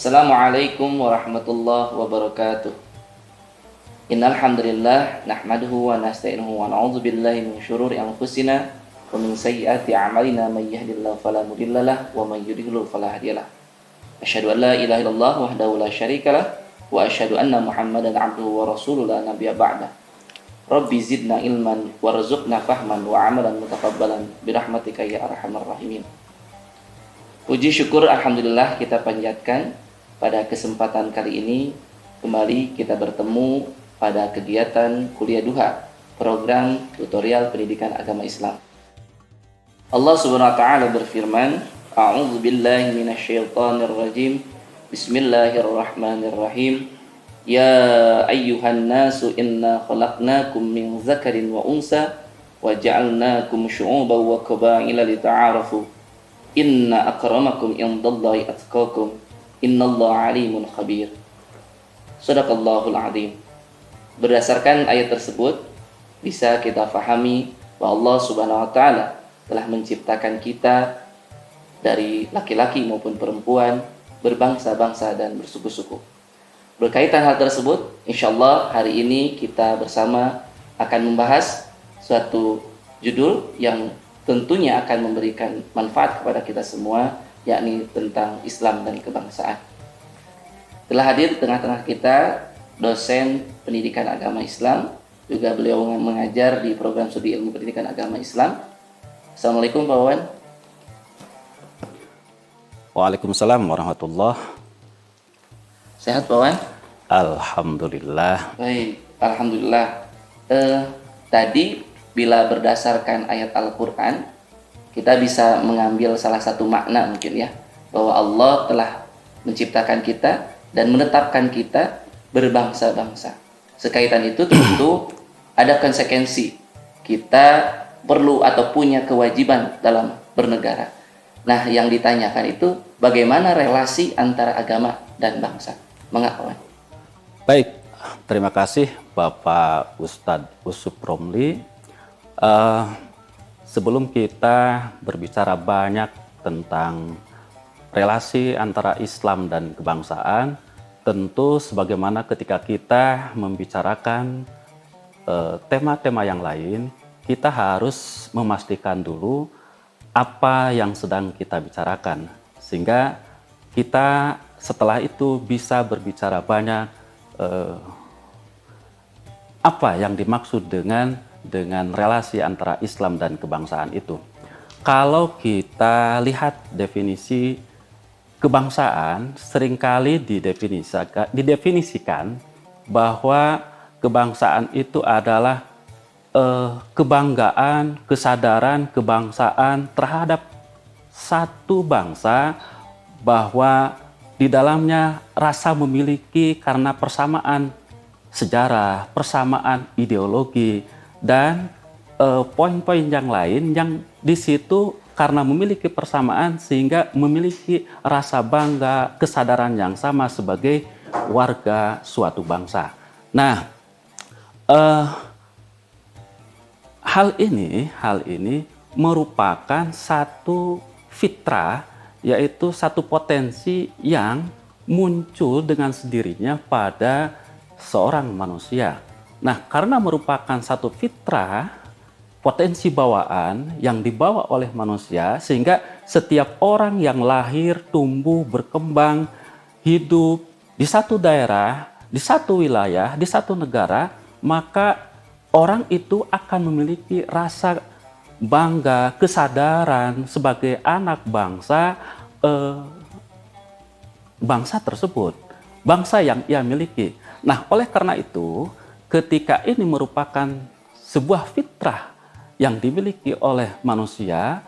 Assalamualaikum warahmatullahi wabarakatuh. Innal hamdalillah nahmaduhu wa nasta'inuhu wa na'udzu billahi min syururi anfusina wa min sayyiati a'malina may yahdihillahu fala mudhillalah wa may yudhlil fala hadiyalah. Asyhadu an la ilaha illallah wahdahu la syarikalah wa asyhadu anna Muhammadan 'abduhu wa rasuluhu la nabiyya ba'da. Rabbi zidna ilman warzuqna fahman wa 'amalan mutaqabbalan birahmatika ya arhamar rahimin. Puji syukur alhamdulillah kita panjatkan pada kesempatan kali ini kembali kita bertemu pada kegiatan kuliah duha program tutorial pendidikan agama Islam. Allah Subhanahu wa taala berfirman, A'udzu billahi minasyaitonir rajim. Bismillahirrahmanirrahim. Ya ayyuhan nasu inna khalaqnakum min dzakarin wa unsa wa ja'alnakum syu'uban wa qabaila lita'arafu. Inna akramakum indallahi atqakum. Innallaha alimun khabir. Shadaqallahul azim. Berdasarkan ayat tersebut bisa kita fahami bahwa Allah Subhanahu wa taala telah menciptakan kita dari laki-laki maupun perempuan, berbangsa-bangsa dan bersuku-suku. Berkaitan hal tersebut, insyaallah hari ini kita bersama akan membahas suatu judul yang tentunya akan memberikan manfaat kepada kita semua, yakni tentang Islam dan kebangsaan. Telah hadir di tengah-tengah kita dosen pendidikan agama Islam, juga beliau mengajar di program studi ilmu pendidikan agama Islam. Assalamualaikum Pak Wawan. Waalaikumsalam warahmatullahi. Sehat Pak Wawan? Alhamdulillah. Baik, alhamdulillah. Tadi bila berdasarkan ayat Al-Quran, kita bisa mengambil salah satu makna mungkin ya, bahwa Allah telah menciptakan kita dan menetapkan kita berbangsa-bangsa. Sekaitan itu tentu ada konsekuensi. Kita perlu atau punya kewajiban dalam bernegara. Nah, yang ditanyakan itu bagaimana relasi antara agama dan bangsa. Mengapa? Baik, terima kasih Bapak Ustadz Usuf Romli. Sebelum kita berbicara banyak tentang relasi antara Islam dan kebangsaan, tentu sebagaimana ketika kita membicarakan tema-tema yang lain, kita harus memastikan dulu apa yang sedang kita bicarakan, sehingga kita setelah itu bisa berbicara banyak apa yang dimaksud dengan relasi antara Islam dan kebangsaan itu. Kalau kita lihat definisi kebangsaan, seringkali didefinisikan bahwa kebangsaan itu adalah kebanggaan, kesadaran kebangsaan terhadap satu bangsa, bahwa di dalamnya rasa memiliki karena persamaan sejarah, persamaan ideologi, dan poin-poin yang lain yang di situ karena memiliki persamaan sehingga memiliki rasa bangga, kesadaran yang sama sebagai warga suatu bangsa. Nah, hal ini merupakan satu fitrah, yaitu satu potensi yang muncul dengan sendirinya pada seorang manusia. Nah, karena merupakan satu fitrah, potensi bawaan yang dibawa oleh manusia, sehingga setiap orang yang lahir, tumbuh, berkembang, hidup di satu daerah, di satu wilayah, di satu negara, maka orang itu akan memiliki rasa bangga, kesadaran sebagai anak bangsa, bangsa tersebut, bangsa yang ia miliki. Nah, oleh karena itu, ketika ini merupakan sebuah fitrah yang dimiliki oleh manusia,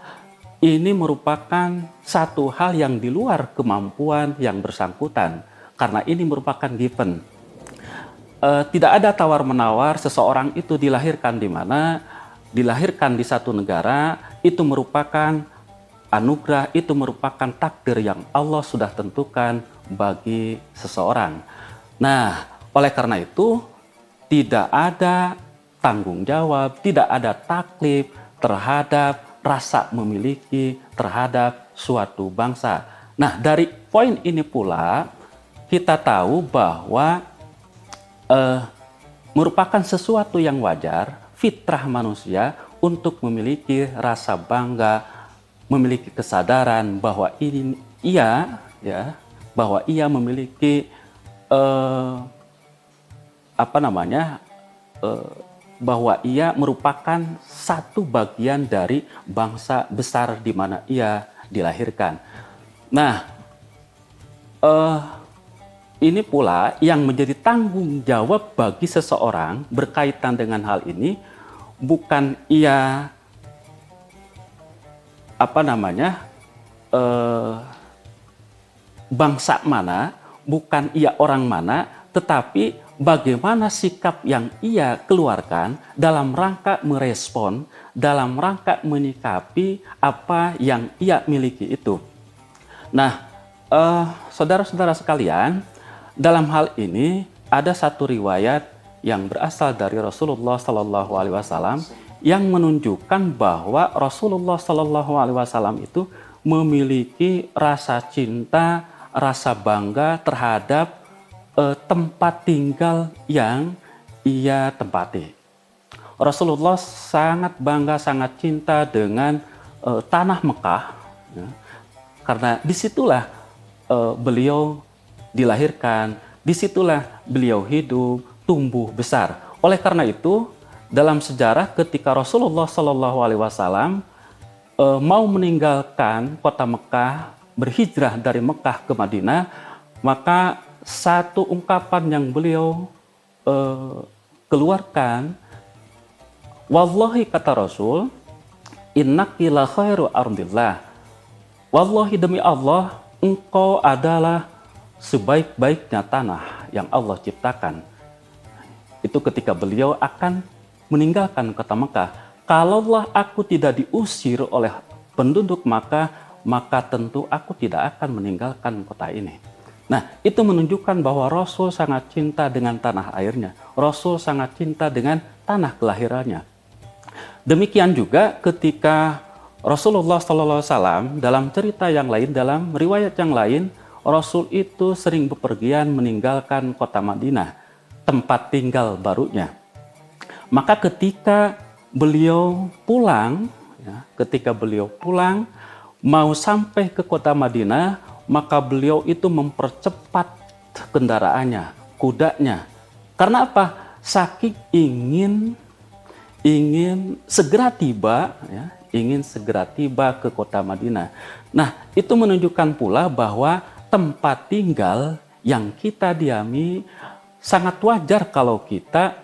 ini merupakan satu hal yang di luar kemampuan yang bersangkutan, karena ini merupakan given. Tidak ada tawar-menawar seseorang itu dilahirkan di mana, dilahirkan di satu negara, itu merupakan anugerah, itu merupakan takdir yang Allah sudah tentukan bagi seseorang. Nah, oleh karena itu, tidak ada tanggung jawab, tidak ada taklif terhadap rasa memiliki terhadap suatu bangsa. Nah, dari poin ini pula kita tahu bahwa merupakan sesuatu yang wajar, fitrah manusia untuk memiliki rasa bangga, memiliki kesadaran bahwa bahwa ia memiliki bahwa ia merupakan satu bagian dari bangsa besar di mana ia dilahirkan. Nah, ini pula yang menjadi tanggung jawab bagi seseorang berkaitan dengan hal ini, bukan ia bangsa mana, bukan ia orang mana, tetapi bagaimana sikap yang ia keluarkan dalam rangka merespon, dalam rangka menyikapi apa yang ia miliki itu. Nah, saudara-saudara sekalian, dalam hal ini ada satu riwayat yang berasal dari Rasulullah Sallallahu Alaihi Wasallam yang menunjukkan bahwa Rasulullah Sallallahu Alaihi Wasallam itu memiliki rasa cinta, rasa bangga terhadap tempat tinggal yang ia tempati. Rasulullah sangat bangga, sangat cinta dengan tanah Mekah, ya, karena disitulah beliau dilahirkan, disitulah beliau hidup, tumbuh besar. Oleh karena itu, dalam sejarah ketika Rasulullah Shallallahu Alaihi Wasallam mau meninggalkan kota Mekah, berhijrah dari Mekah ke Madinah, maka satu ungkapan yang beliau keluarkan, wallahi kata Rasul, innaki la khairu ardillah. Wallahi demi Allah, engkau adalah sebaik-baiknya tanah yang Allah ciptakan. Itu ketika beliau akan meninggalkan kota Mekah. Kalaulah aku tidak diusir oleh penduduk Makkah, maka tentu aku tidak akan meninggalkan kota ini. Nah, itu menunjukkan bahwa Rasul sangat cinta dengan tanah airnya. Rasul sangat cinta dengan tanah kelahirannya. Demikian juga ketika Rasulullah SAW dalam cerita yang lain, dalam riwayat yang lain, Rasul itu sering bepergian meninggalkan kota Madinah, tempat tinggal barunya. Maka ketika beliau pulang, mau sampai ke kota Madinah, maka beliau itu mempercepat kendaraannya, kudanya. Karena apa? Saking ingin segera tiba, ya, ingin segera tiba ke kota Madinah. Nah, itu menunjukkan pula bahwa tempat tinggal yang kita diami sangat wajar kalau kita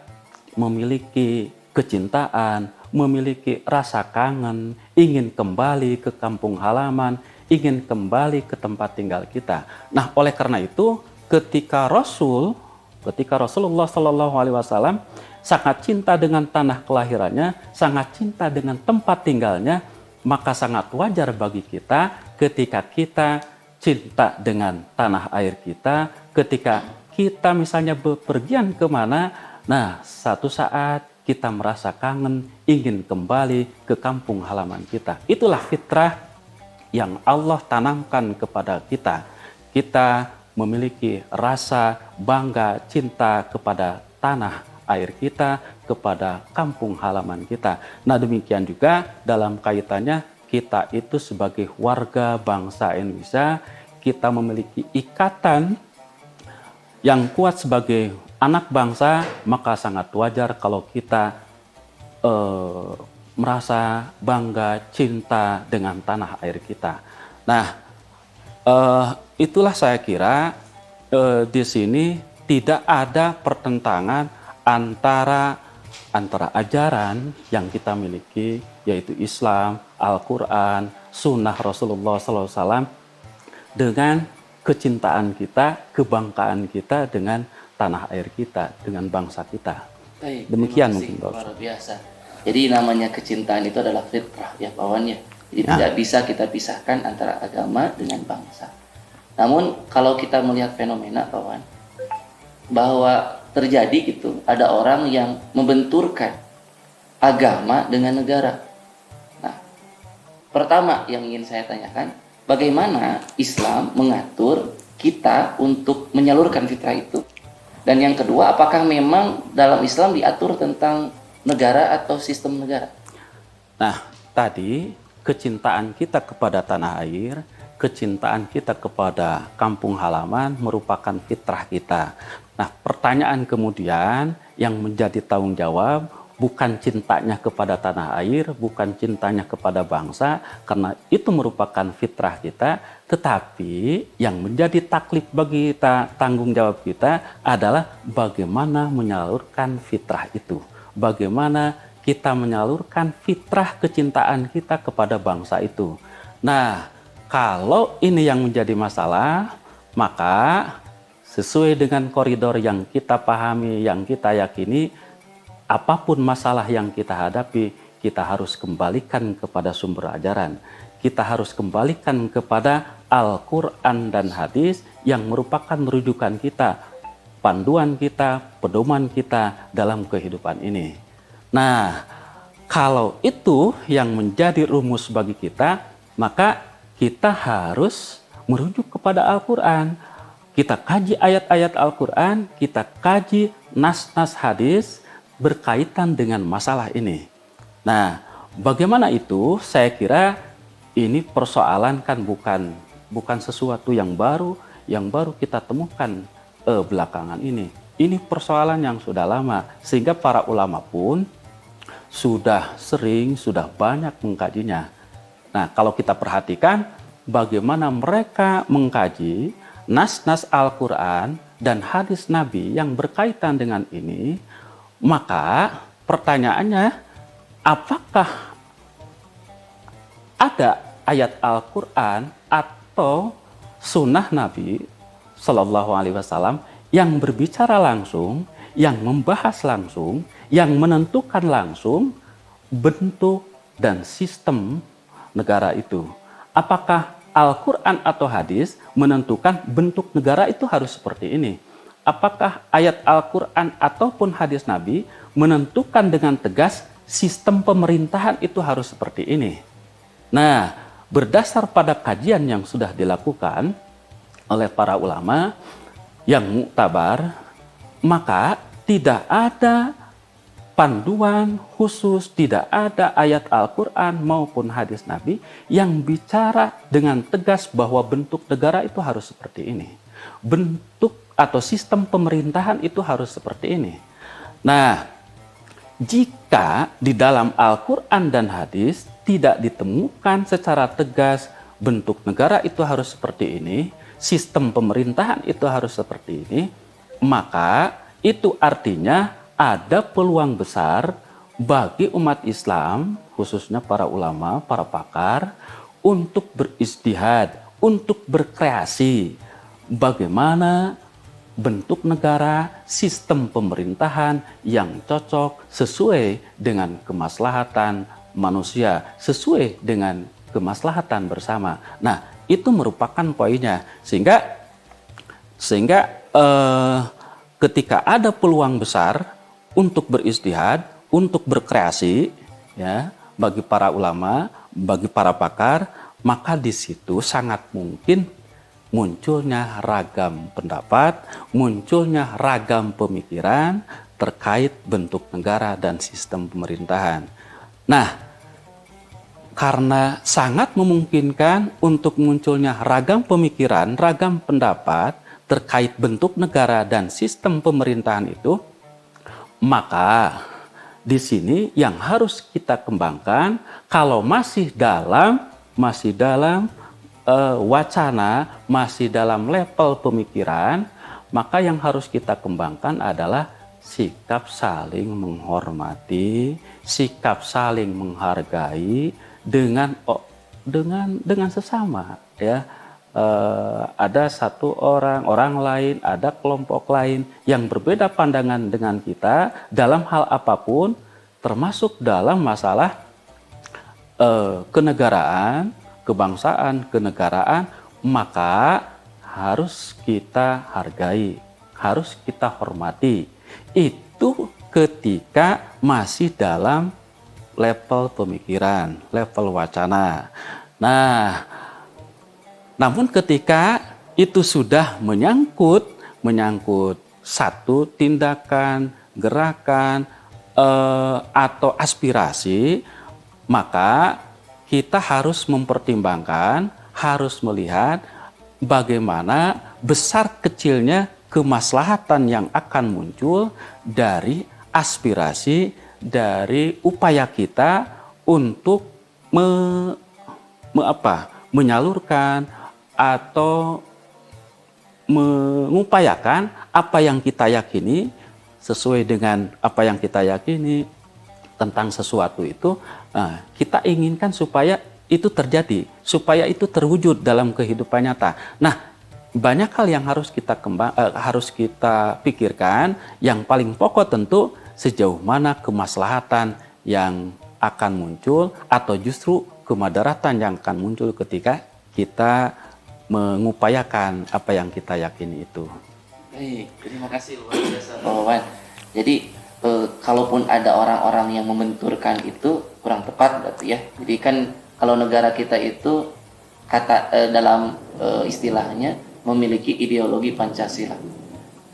memiliki kecintaan, memiliki rasa kangen, ingin kembali ke kampung halaman, ingin kembali ke tempat tinggal kita. Nah, oleh karena itu, ketika Rasulullah Shallallahu Alaihi Wasallam sangat cinta dengan tanah kelahirannya, sangat cinta dengan tempat tinggalnya, maka sangat wajar bagi kita ketika kita cinta dengan tanah air kita, ketika kita misalnya bepergian kemana, nah satu saat kita merasa kangen, ingin kembali ke kampung halaman kita. Itulah fitrah yang Allah tanamkan kepada kita. Kita memiliki rasa bangga, cinta kepada tanah air kita, kepada kampung halaman kita. Nah, demikian juga dalam kaitannya kita itu sebagai warga bangsa Indonesia, kita memiliki ikatan yang kuat sebagai anak bangsa, maka sangat wajar kalau kita merasa bangga, cinta dengan tanah air kita. Nah, itulah saya kira di sini tidak ada pertentangan antara ajaran yang kita miliki, yaitu Islam, Al-Quran, Sunnah Rasulullah SAW, dengan kecintaan kita, kebanggaan kita dengan tanah air kita, dengan bangsa kita. Baik, demikian mungkin luar biasa. Jadi namanya kecintaan itu adalah fitrah ya kawan ya. Jadi tidak bisa kita pisahkan antara agama dengan bangsa. Namun kalau kita melihat fenomena kawan, bahwa terjadi gitu, ada orang yang membenturkan agama dengan negara. Nah, pertama yang ingin saya tanyakan, bagaimana Islam mengatur kita untuk menyalurkan fitrah itu? Dan yang kedua, apakah memang dalam Islam diatur tentang negara atau sistem negara? Nah, tadi kecintaan kita kepada tanah air, kecintaan kita kepada kampung halaman merupakan fitrah kita. Nah, pertanyaan kemudian yang menjadi tanggung jawab bukan cintanya kepada tanah air, bukan cintanya kepada bangsa, karena itu merupakan fitrah kita, tetapi yang menjadi taklif bagi kita, tanggung jawab kita adalah bagaimana menyalurkan fitrah itu. Bagaimana kita menyalurkan fitrah kecintaan kita kepada bangsa itu. Nah, kalau ini yang menjadi masalah, maka sesuai dengan koridor yang kita pahami, yang kita yakini, apapun masalah yang kita hadapi, kita harus kembalikan kepada sumber ajaran. Kita harus kembalikan kepada Al-Quran dan hadis yang merupakan rujukan kita, panduan kita, pedoman kita dalam kehidupan ini. Nah, kalau itu yang menjadi rumus bagi kita, maka kita harus merujuk kepada Al-Quran. Kita kaji ayat-ayat Al-Quran, kita kaji nas-nas hadis berkaitan dengan masalah ini. Nah, bagaimana itu? Saya kira ini persoalan kan bukan sesuatu yang baru kita temukan belakangan ini. Ini persoalan yang sudah lama, sehingga para ulama pun sudah banyak mengkajinya. Nah, kalau kita perhatikan bagaimana mereka mengkaji nas-nas Al-Quran dan hadis Nabi yang berkaitan dengan ini, maka pertanyaannya, apakah ada ayat Al-Quran atau sunnah Nabi Shallallahu Alaihi Wasallam yang berbicara langsung, yang membahas langsung, yang menentukan langsung bentuk dan sistem negara itu? Apakah Al-Quran atau hadis menentukan bentuk negara itu harus seperti ini? Apakah ayat Al-Quran ataupun hadis Nabi menentukan dengan tegas sistem pemerintahan itu harus seperti ini? Nah, berdasar pada kajian yang sudah dilakukan oleh para ulama yang muktabar, maka tidak ada panduan khusus, tidak ada ayat Al-Quran maupun hadis Nabi yang bicara dengan tegas bahwa bentuk negara itu harus seperti ini. Bentuk atau sistem pemerintahan itu harus seperti ini. Nah, jika di dalam Al-Quran dan hadis tidak ditemukan secara tegas bentuk negara itu harus seperti ini, sistem pemerintahan itu harus seperti ini, maka itu artinya ada peluang besar bagi umat Islam, khususnya para ulama, para pakar, untuk beristihad, untuk berkreasi bagaimana bentuk negara, sistem pemerintahan yang cocok sesuai dengan kemaslahatan manusia, sesuai dengan kemaslahatan bersama. Nah, itu merupakan poinnya. Sehingga ketika ada peluang besar untuk beristihad, untuk berkreasi, ya, bagi para ulama, bagi para pakar, maka di situ sangat mungkin munculnya ragam pendapat, munculnya ragam pemikiran terkait bentuk negara dan sistem pemerintahan. Nah, karena sangat memungkinkan untuk munculnya ragam pemikiran, ragam pendapat terkait bentuk negara dan sistem pemerintahan itu, maka di sini yang harus kita kembangkan, kalau masih dalam wacana, masih dalam level pemikiran, maka yang harus kita kembangkan adalah sikap saling menghormati, sikap saling menghargai dengan sesama, ya. Ada satu orang lain, ada kelompok lain yang berbeda pandangan dengan kita dalam hal apapun, termasuk dalam masalah kenegaraan, kebangsaan, kenegaraan, maka harus kita hargai, harus kita hormati. Itu ketika masih dalam level pemikiran, level wacana. Nah, namun ketika itu sudah menyangkut satu tindakan, gerakan, atau aspirasi, maka kita harus mempertimbangkan, harus melihat bagaimana besar kecilnya kemaslahatan yang akan muncul dari aspirasi, dari upaya kita untuk menyalurkan atau mengupayakan apa yang kita yakini, sesuai dengan apa yang kita yakini tentang sesuatu itu, kita inginkan supaya itu terjadi, supaya itu terwujud dalam kehidupan nyata. Nah, banyak hal yang harus kita pikirkan. Yang paling pokok tentu sejauh mana kemaslahatan yang akan muncul atau justru kemadaratan yang akan muncul ketika kita mengupayakan apa yang kita yakini itu. Baik, terima kasih luar biasa Pak Wawan. Jadi kalaupun ada orang-orang yang membenturkan itu kurang tepat berarti ya. Jadi kan kalau negara kita itu dalam istilahnya memiliki ideologi Pancasila.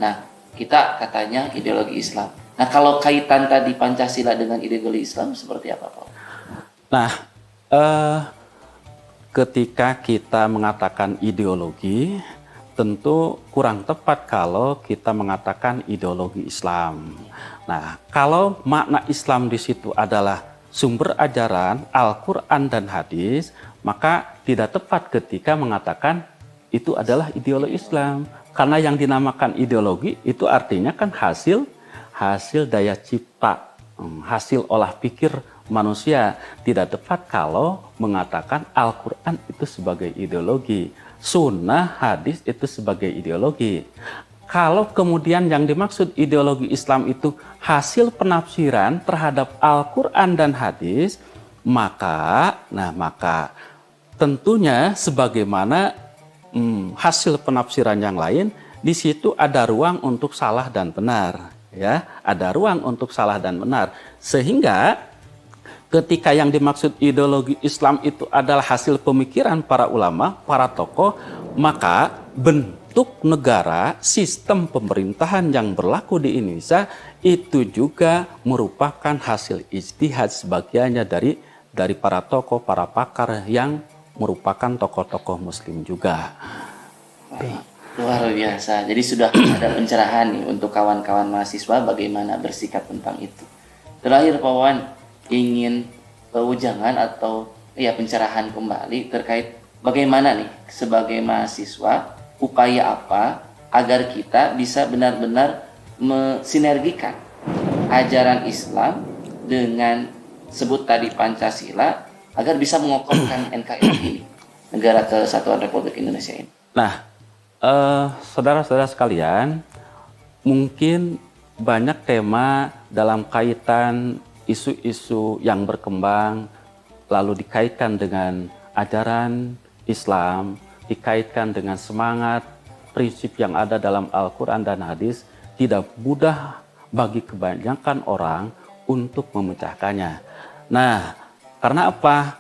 Nah, kita katanya ideologi Islam. Nah, kalau kaitan tadi Pancasila dengan ideologi Islam seperti apa Pak? Nah, ketika kita mengatakan ideologi, tentu kurang tepat kalau kita mengatakan ideologi Islam. Nah, kalau makna Islam di situ adalah sumber ajaran Al-Quran dan hadis, maka tidak tepat ketika mengatakan itu adalah ideologi Islam. Karena yang dinamakan ideologi itu artinya kan hasil daya cipta, hasil olah pikir manusia. Tidak tepat kalau mengatakan Al-Quran itu sebagai ideologi, sunnah hadis itu sebagai ideologi. Kalau kemudian yang dimaksud ideologi Islam itu hasil penafsiran terhadap Al-Quran dan hadis, maka tentunya sebagaimana hasil penafsiran yang lain, di situ ada ruang untuk salah dan benar, ya, ada ruang untuk salah dan benar. Sehingga ketika yang dimaksud ideologi Islam itu adalah hasil pemikiran para ulama, para tokoh, maka bentuk negara, sistem pemerintahan yang berlaku di Indonesia itu juga merupakan hasil ijtihad sebagiannya dari para tokoh, para pakar yang merupakan tokoh-tokoh muslim juga. Luar biasa. Jadi sudah ada pencerahan nih untuk kawan-kawan mahasiswa bagaimana bersikap tentang itu. Terakhir Pak Wawan ingin ujangan atau pencerahan kembali terkait bagaimana nih sebagai mahasiswa, upaya apa agar kita bisa benar-benar mensinergikan ajaran Islam dengan sebut tadi Pancasila agar bisa mengokohkan NKRI ini, Negara Kesatuan Republik Indonesia ini. Nah, saudara-saudara sekalian, mungkin banyak tema dalam kaitan isu-isu yang berkembang lalu dikaitkan dengan ajaran Islam, dikaitkan dengan semangat prinsip yang ada dalam Al-Quran dan hadis, tidak mudah bagi kebanyakan orang untuk memecahkannya. Nah, karena apa?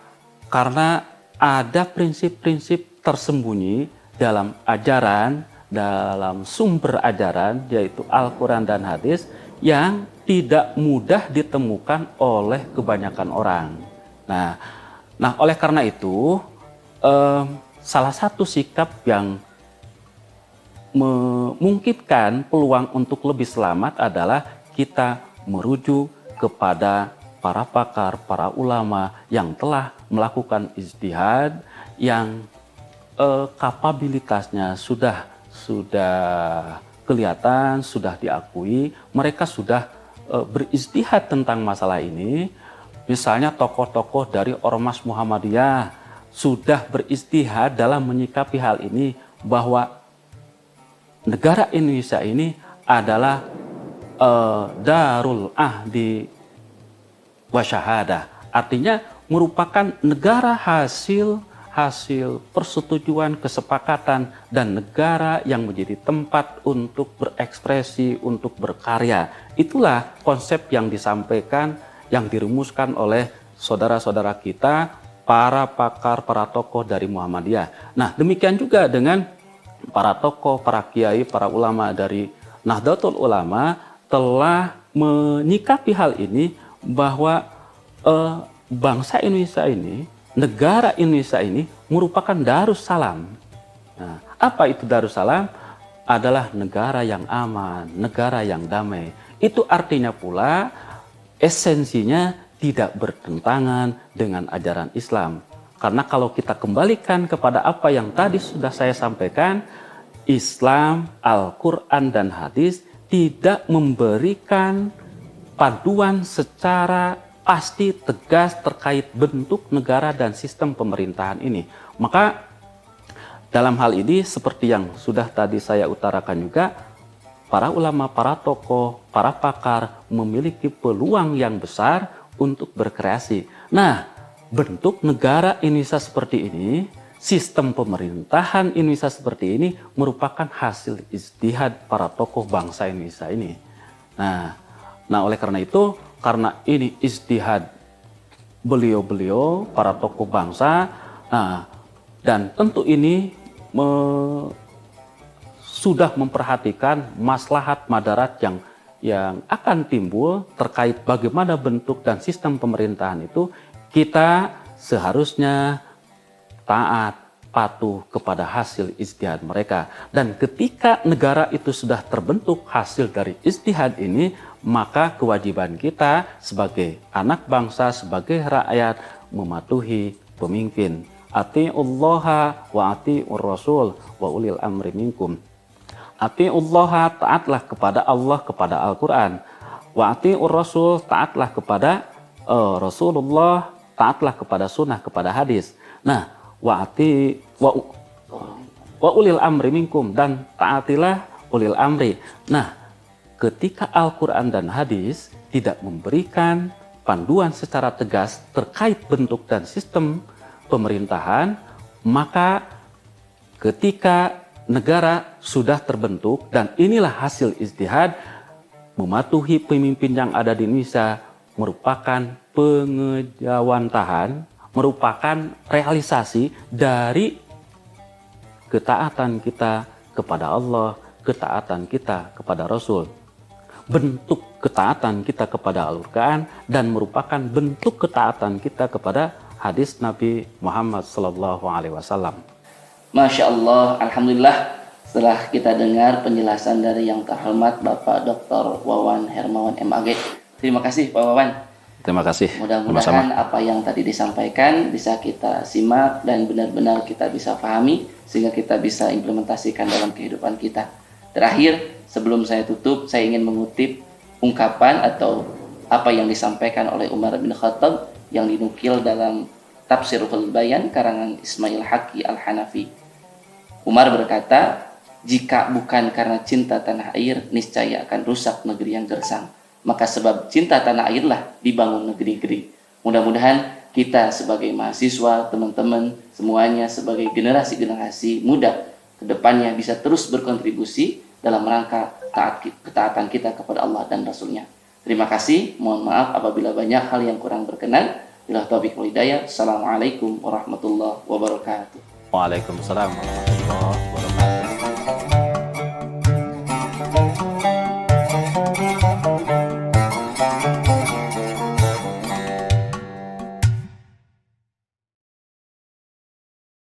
Karena ada prinsip-prinsip tersembunyi dalam ajaran, dalam sumber ajaran, yaitu Al-Quran dan hadis, yang tidak mudah ditemukan oleh kebanyakan orang. Nah, oleh karena itu, salah satu sikap yang memungkinkan peluang untuk lebih selamat adalah kita merujuk kepada para pakar, para ulama yang telah melakukan ijtihad, yang kapabilitasnya sudah kelihatan, sudah diakui, mereka sudah berijtihad tentang masalah ini. Misalnya tokoh-tokoh dari Ormas Muhammadiyah sudah berijtihad dalam menyikapi hal ini, bahwa negara Indonesia ini adalah Darul Ahdi Wasyahadah, artinya merupakan negara hasil persetujuan, kesepakatan, dan negara yang menjadi tempat untuk berekspresi, untuk berkarya. Itulah konsep yang disampaikan, yang dirumuskan oleh saudara-saudara kita, para pakar, para tokoh dari Muhammadiyah. Nah, demikian juga dengan para tokoh, para kiai, para ulama dari Nahdlatul Ulama telah menyikapi hal ini bahwa bangsa Indonesia ini, negara Indonesia ini merupakan Darussalam. Nah, apa itu Darussalam? Adalah negara yang aman, negara yang damai. Itu artinya pula esensinya tidak bertentangan dengan ajaran Islam. Karena kalau kita kembalikan kepada apa yang tadi sudah saya sampaikan, Islam, Al-Quran, dan hadis tidak memberikan panduan secara pasti tegas terkait bentuk negara dan sistem pemerintahan ini. Maka dalam hal ini seperti yang sudah tadi saya utarakan juga, para ulama, para tokoh, para pakar memiliki peluang yang besar untuk berkreasi. Nah, bentuk negara Indonesia seperti ini, sistem pemerintahan Indonesia seperti ini merupakan hasil ijtihad para tokoh bangsa Indonesia ini. Nah, oleh karena itu, karena ini ijtihad beliau-beliau, para tokoh bangsa, dan tentu ini sudah memperhatikan maslahat madarat yang akan timbul terkait bagaimana bentuk dan sistem pemerintahan itu, kita seharusnya taat, patuh kepada hasil ijtihad mereka. Dan ketika negara itu sudah terbentuk hasil dari ijtihad ini, maka kewajiban kita sebagai anak bangsa, sebagai rakyat, mematuhi pemimpin. Ati'ullaha wa ati'ur rasul wa ulil amri minkum. Ati'ullaha, taatlah kepada Allah, kepada Al-Quran. Wa ati'ur rasul, taatlah kepada Rasulullah, taatlah kepada sunnah, kepada hadis. Nah, wa ulil amri minkum, dan taatilah ulil amri. Nah, ketika Al-Quran dan hadis tidak memberikan panduan secara tegas terkait bentuk dan sistem pemerintahan, maka ketika negara sudah terbentuk dan inilah hasil ijtihad, mematuhi pemimpin yang ada di Indonesia merupakan pengejawantahan, merupakan realisasi dari ketaatan kita kepada Allah, ketaatan kita kepada Rasul. Bentuk ketaatan kita kepada Al-Quran dan merupakan bentuk ketaatan kita kepada hadis Nabi Muhammad SAW. Masya Allah, Alhamdulillah, setelah kita dengar penjelasan dari yang terhormat Bapak Dr. Wawan Hermawan MAG. Terima kasih Pak Wawan. Terima kasih. Mudah-mudahan apa yang tadi disampaikan bisa kita simak dan benar-benar kita bisa pahami sehingga kita bisa implementasikan dalam kehidupan kita. Terakhir, sebelum saya tutup, saya ingin mengutip ungkapan atau apa yang disampaikan oleh Umar bin Khattab yang dinukil dalam Tafsirul Bayan karangan Ismail Haqqi Al-Hanafi. Umar berkata, jika bukan karena cinta tanah air, niscaya akan rusak negeri yang gersang. Maka sebab cinta tanah airlah dibangun negeri-negeri. Mudah-mudahan kita sebagai mahasiswa, teman-teman, semuanya sebagai generasi-generasi muda, kedepannya bisa terus berkontribusi dalam rangka ketaatan kita kepada Allah dan Rasulnya. Terima kasih, mohon maaf apabila banyak hal yang kurang berkenan. Bila taufiq wal hidayah. Assalamualaikum warahmatullahi wabarakatuh. Waalaikumsalam warahmatullahi wabarakatuh.